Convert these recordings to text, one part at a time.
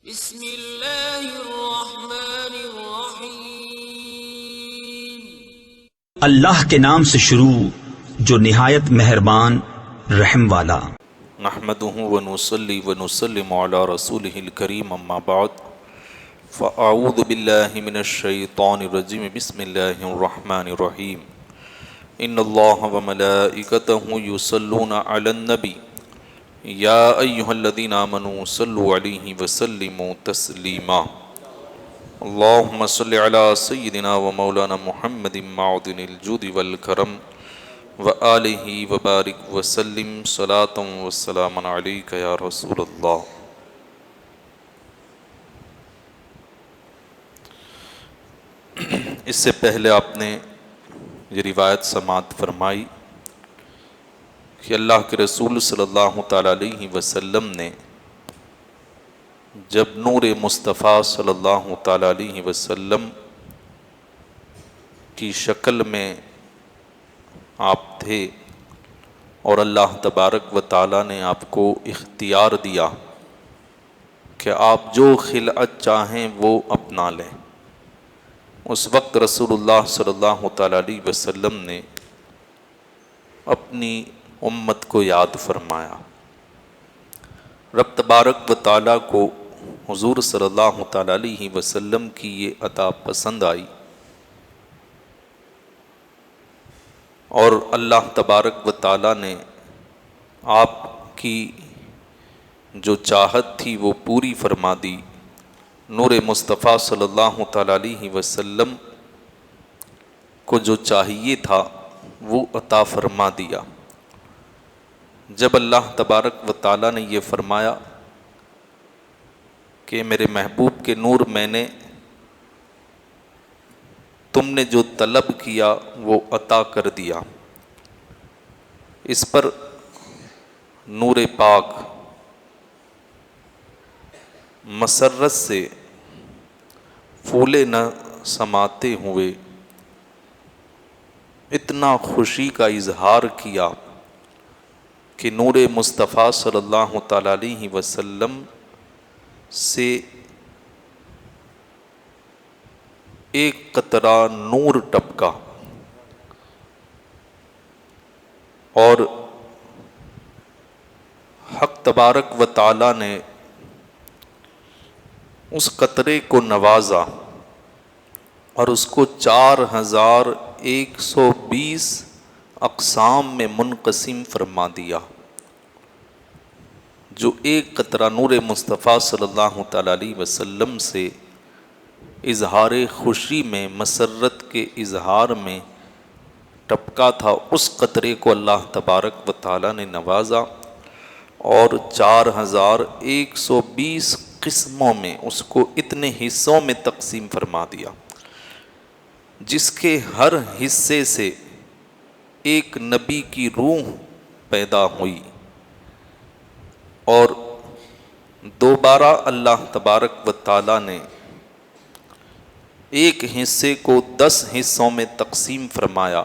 بسم اللہ الرحمن الرحیم۔ اللہ کے نام سے شروع جو نہایت مہربان رحم والا۔ نحمده ونصلي ونسلم على رسوله الكريم اما بعد فاعوذ بالله من الشيطان الرجيم بسم الله الرحمن الرحيم ان الله وملائكته يصلون على النبي یا ایہا الذین آمنوا صلوا علیہ وسلموا تسلیما اللہم صل علی سیدنا و مولانا محمد معدن الجود والکرم وآلہ وبارک وسلم صلاة وسلاما علیک یا رسول اللہ۔ اس سے پہلے آپ نے یہ روایت سماعت فرمائی کہ اللہ کے رسول صلی اللہ تعالیٰ علیہ وسلم نے جب نور مصطفیٰ صلی اللہ تعالیٰ علیہ وسلم کی شکل میں آپ تھے اور اللہ تبارک و تعالیٰ نے آپ کو اختیار دیا کہ آپ جو خلعت چاہیں وہ اپنا لیں، اس وقت رسول اللہ صلی اللہ تعالیٰ علیہ وسلم نے اپنی امت کو یاد فرمایا۔ رب تبارک و تعالیٰ کو حضور صلی اللہ تعالیٰ علیہ وسلم کی یہ عطا پسند آئی اور اللہ تبارک و تعالیٰ نے آپ کی جو چاہت تھی وہ پوری فرما دی۔ نور مصطفیٰ صلی اللہ تعالیٰ علیہ وسلم کو جو چاہیے تھا وہ عطا فرما دیا۔ جب اللہ تبارک و تعالیٰ نے یہ فرمایا کہ میرے محبوب کے نور میں نے تم نے جو طلب کیا وہ عطا کر دیا، اس پر نور پاک مسرت سے پھولے نہ سماتے ہوئے اتنا خوشی کا اظہار کیا کہ نور مصطفیٰ صلی اللہ تعالیٰ علیہ وسلم سے ایک قطرہ نور ٹپکا اور حق تبارک و تعالیٰ نے اس قطرے کو نوازا اور اس کو 4120 اقسام میں منقسم فرما دیا۔ جو ایک قطرہ نور مصطفیٰ صلی اللہ تعالیٰ علیہ وسلم سے اظہار خوشی میں، مسرت کے اظہار میں ٹپکا تھا، اس قطرے کو اللہ تبارک و تعالیٰ نے نوازا اور 4120 قسموں میں اس کو اتنے حصوں میں تقسیم فرما دیا جس کے ہر حصے سے ایک نبی کی روح پیدا ہوئی، اور دوبارہ اللہ تبارک و تعالیٰ نے ایک حصے کو 10 حصوں میں تقسیم فرمایا،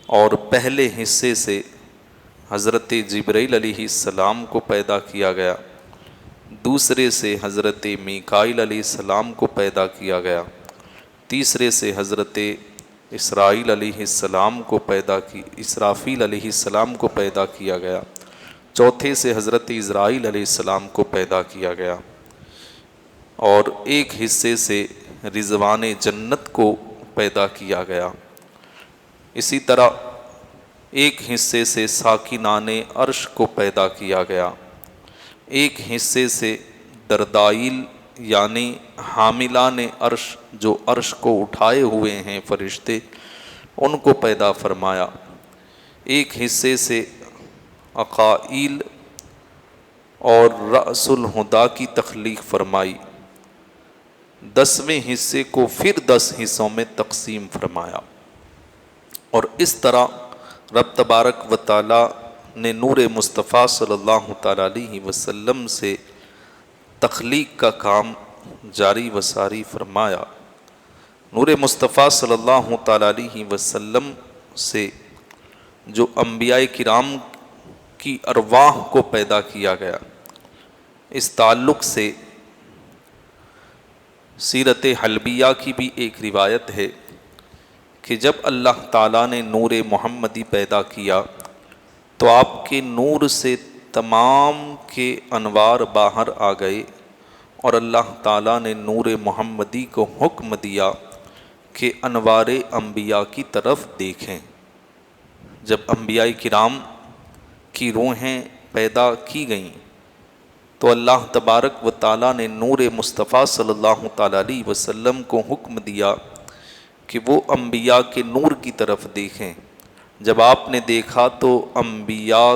اور پہلے حصے سے حضرت جبرائیل علیہ السلام کو پیدا کیا گیا، دوسرے سے حضرت میکائیل علیہ السلام کو پیدا کیا گیا، تیسرے سے حضرت اسرافیل علیہ السلام کو پیدا کیا گیا، چوتھے سے حضرت عزرائیل علیہ السلام کو پیدا کیا گیا، اور ایک حصے سے رضوان جنت کو پیدا کیا گیا۔ اسی طرح ایک حصے سے ساکنان عرش کو پیدا کیا گیا، ایک حصے سے دردائل یعنی حاملان عرش جو عرش کو اٹھائے ہوئے ہیں فرشتے، ان کو پیدا فرمایا، ایک حصے سے عقائل اور رأس الہدا کی تخلیق فرمائی، 10ویں حصے کو پھر 10 حصوں میں تقسیم فرمایا، اور اس طرح رب تبارک و تعالیٰ نے نور مصطفیٰ صلی اللہ تعالیٰ علیہ وسلم سے تخلیق کا کام جاری و ساری فرمایا۔ نور مصطفیٰ صلی اللہ تعالیٰ علیہ وسلم سے جو انبیاء کرام کی ارواح کو پیدا کیا گیا، اس تعلق سے سیرت حلبیہ کی بھی ایک روایت ہے کہ جب اللہ تعالیٰ نے نور محمدی پیدا کیا تو آپ کے نور سے تمام کے انوار باہر آ گئے، اور اللہ تعالیٰ نے نور محمدی کو حکم دیا کہ انوار انبیاء کی طرف دیکھیں۔ جب انبیاء کرام کی روحیں پیدا کی گئیں تو اللہ تبارک و تعالیٰ نے نور مصطفیٰ صلی اللہ تعالیٰ علیہ وسلم کو حکم دیا کہ وہ انبیاء کے نور کی طرف دیکھیں۔ جب آپ نے دیکھا تو انبیاء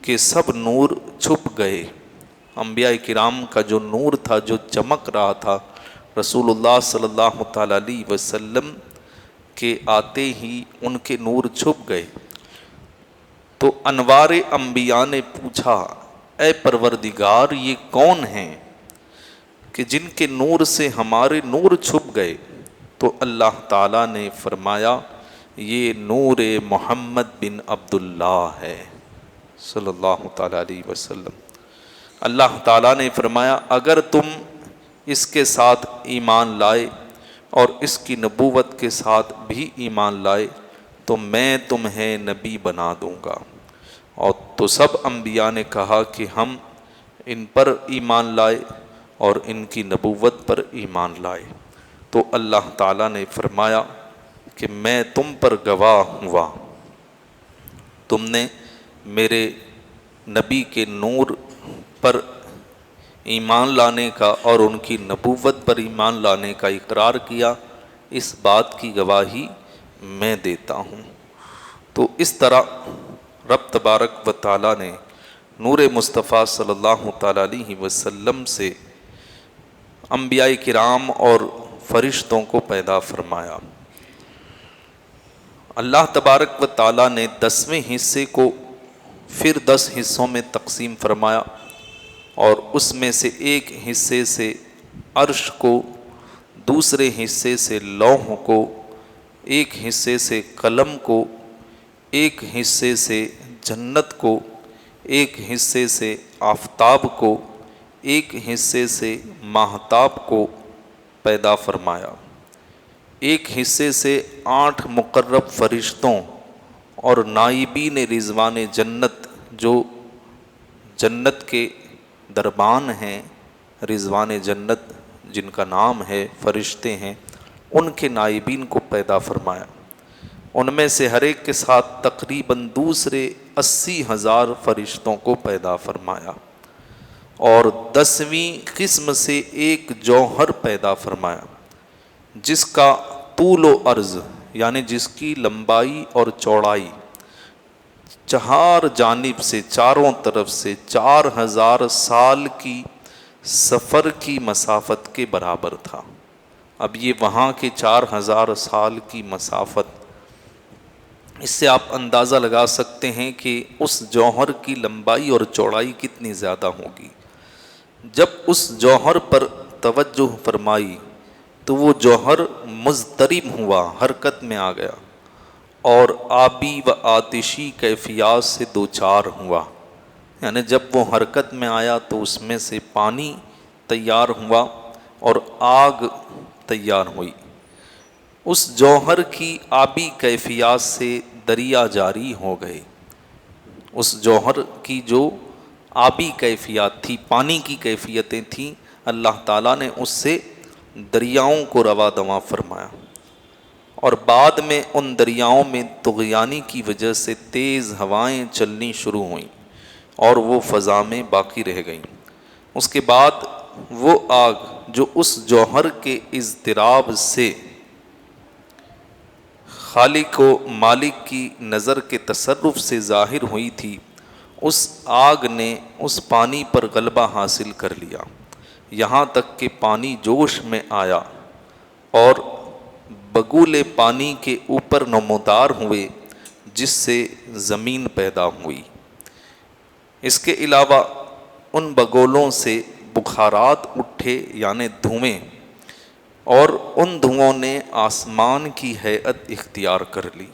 کے سب نور چھپ گئے۔ انبیاء کرام کا جو نور تھا، جو چمک رہا تھا، رسول اللہ صلی اللہ تعالیٰ علیہ وسلم کے آتے ہی ان کے نور چھپ گئے۔ تو انوار انبیاء نے پوچھا، اے پروردگار، یہ کون ہیں کہ جن کے نور سے ہمارے نور چھپ گئے؟ تو اللہ تعالیٰ نے فرمایا، یہ نور محمد بن عبداللہ ہے صلی اللہ تعالیٰ علیہ وسلم۔ اللہ تعالیٰ نے فرمایا، اگر تم اس کے ساتھ ایمان لائے اور اس کی نبوت کے ساتھ بھی ایمان لائے تو میں تمہیں نبی بنا دوں گا۔ اور تو سب انبیاء نے کہا کہ ہم ان پر ایمان لائے اور ان کی نبوت پر ایمان لائے۔ تو اللہ تعالیٰ نے فرمایا کہ میں تم پر گواہ ہوا، تم نے میرے نبی کے نور پر ایمان لانے کا اور ان کی نبوت پر ایمان لانے کا اقرار کیا، اس بات کی گواہی میں دیتا ہوں۔ تو اس طرح رب تبارک و تعالیٰ نے نور مصطفیٰ صلی اللہ تعالیٰ علیہ وسلم سے انبیاء کرام اور فرشتوں کو پیدا فرمایا۔ اللہ تبارک و تعالیٰ نے 10ویں حصے کو پھر 10 حصوں میں تقسیم فرمایا، اور اس میں سے ایک حصے سے عرش کو، دوسرے حصے سے لوح کو، ایک حصے سے قلم کو، ایک حصے سے جنت کو، ایک حصے سے آفتاب کو، ایک حصے سے ماہتاب کو پیدا فرمایا، ایک حصے سے 8 مقرب فرشتوں اور نائبین رضوان جنت، جو جنت کے دربان ہیں، رضوان جنت جن کا نام ہے، فرشتے ہیں، ان کے نائبین کو پیدا فرمایا۔ ان میں سے ہر ایک کے ساتھ تقریباً دوسرے 80,000 فرشتوں کو پیدا فرمایا، اور 10ویں قسم سے ایک جوہر پیدا فرمایا جس کا طول و عرض، یعنی جس کی لمبائی اور چوڑائی 4 جانب سے، چاروں طرف سے 4000 سال کی سفر کی مسافت کے برابر تھا۔ اب یہ وہاں کے 4000 سال کی مسافت، اس سے آپ اندازہ لگا سکتے ہیں کہ اس جوہر کی لمبائی اور چوڑائی کتنی زیادہ ہوگی۔ جب اس جوہر پر توجہ فرمائی تو وہ جوہر مضطرب ہوا، حرکت میں آ گیا، اور آبی و آتشی کیفیات سے دوچار ہوا، یعنی جب وہ حرکت میں آیا تو اس میں سے پانی تیار ہوا اور آگ تیار ہوئی۔ اس جوہر کی آبی کیفیات سے دریا جاری ہو گئے۔ اس جوہر کی جو آبی کیفیات تھی، پانی کی کیفیتیں تھیں، اللہ تعالیٰ نے اس سے دریاؤں کو رواں دواں فرمایا، اور بعد میں ان دریاؤں میں طغیانی کی وجہ سے تیز ہوائیں چلنی شروع ہوئیں اور وہ فضا میں باقی رہ گئیں۔ اس کے بعد وہ آگ جو اس جوہر کے اضطراب سے خالق و مالک کی نظر کے تصرف سے ظاہر ہوئی تھی، اس آگ نے اس پانی پر غلبہ حاصل کر لیا، یہاں تک کہ پانی جوش میں آیا اور بگولے پانی کے اوپر نمودار ہوئے، جس سے زمین پیدا ہوئی۔ اس کے علاوہ ان بگولوں سے بخارات اٹھے، یعنی دھوئیں، اور ان دھوؤں نے آسمان کی ہیئت اختیار کر لی،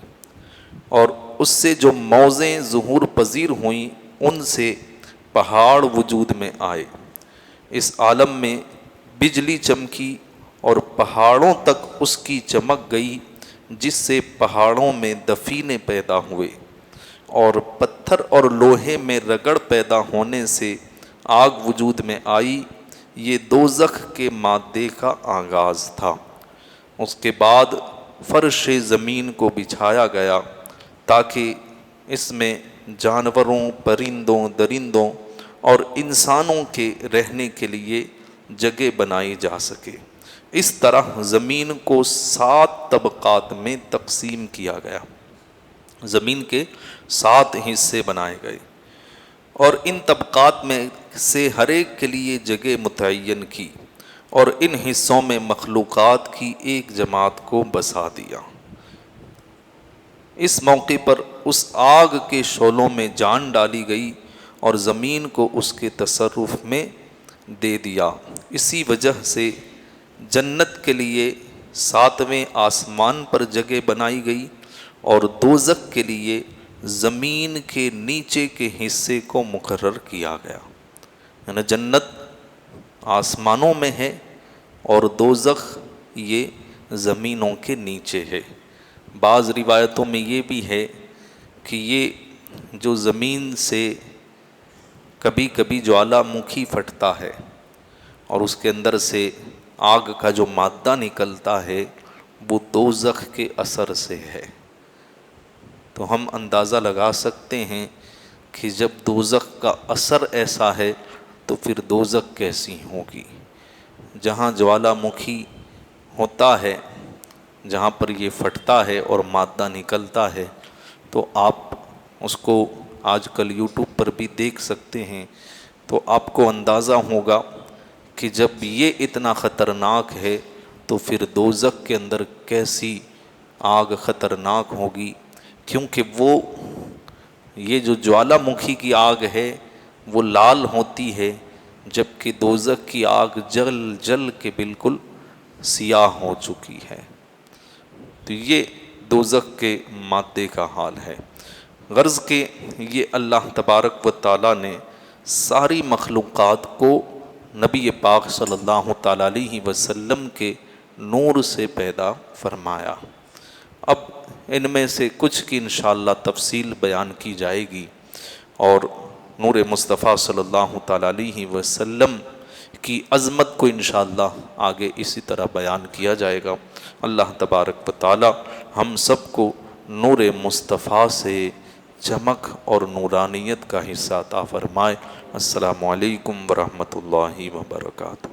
اور اس سے جو موزیں ظہور پذیر ہوئیں ان سے پہاڑ وجود میں آئے۔ اس عالم میں بجلی چمکی اور پہاڑوں تک اس کی چمک گئی، جس سے پہاڑوں میں دفینے پیدا ہوئے، اور پتھر اور لوہے میں رگڑ پیدا ہونے سے آگ وجود میں آئی۔ یہ دوزخ کے مادے کا آغاز تھا۔ اس کے بعد فرش زمین کو بچھایا گیا تاکہ اس میں جانوروں، پرندوں، درندوں اور انسانوں کے رہنے کے لیے جگہ بنائی جا سکے۔ اس طرح زمین کو 7 طبقات میں تقسیم کیا گیا۔ زمین کے 7 حصے بنائے گئے اور ان طبقات میں سے ہر ایک کے لیے جگہ متعین کی، اور ان حصوں میں مخلوقات کی ایک جماعت کو بسا دیا۔ اس موقع پر اس آگ کے شعلوں میں جان ڈالی گئی اور زمین کو اس کے تصرف میں دے دیا۔ اسی وجہ سے جنت کے لیے 7ویں آسمان پر جگہ بنائی گئی اور دوزخ کے لیے زمین کے نیچے کے حصے کو مقرر کیا گیا۔ یعنی جنت آسمانوں میں ہے اور دوزخ یہ زمینوں کے نیچے ہے۔ بعض روایتوں میں یہ بھی ہے کہ یہ جو زمین سے کبھی کبھی جوالا مکھی پھٹتا ہے اور اس کے اندر سے آگ کا جو مادہ نکلتا ہے وہ دوزخ کے اثر سے ہے۔ تو ہم اندازہ لگا سکتے ہیں کہ جب دوزخ کا اثر ایسا ہے تو پھر دوزخ کیسی ہوگی۔ جہاں جوالا مکھی ہوتا ہے، جہاں پر یہ پھٹتا ہے اور مادہ نکلتا ہے، تو آپ اس کو آج کل یوٹیوب پر بھی دیکھ سکتے ہیں، تو آپ کو اندازہ ہوگا کہ جب یہ اتنا خطرناک ہے تو پھر دوزخ کے اندر کیسی آگ خطرناک ہوگی، کیونکہ وہ یہ جو جوالا مکھی کی آگ ہے وہ لال ہوتی ہے، جبکہ دوزخ کی آگ جل جل کے بالکل سیاہ ہو چکی ہے۔ تو یہ دوزخ کے مادے کا حال ہے۔ غرض کہ یہ اللہ تبارک و تعالیٰ نے ساری مخلوقات کو نبی پاک صلی اللہ تعالیٰ علیہ وسلم کے نور سے پیدا فرمایا۔ اب ان میں سے کچھ کی انشاءاللہ تفصیل بیان کی جائے گی، اور نور مصطفیٰ صلی اللہ تعالیٰ علیہ وسلم کی عظمت کو انشاءاللہ آگے اسی طرح بیان کیا جائے گا۔ اللہ تبارک و تعالیٰ ہم سب کو نور مصطفیٰ سے چمک اور نورانیت کا حصہ عطا فرمائے۔ السلام علیکم ورحمۃ اللہ وبرکاتہ۔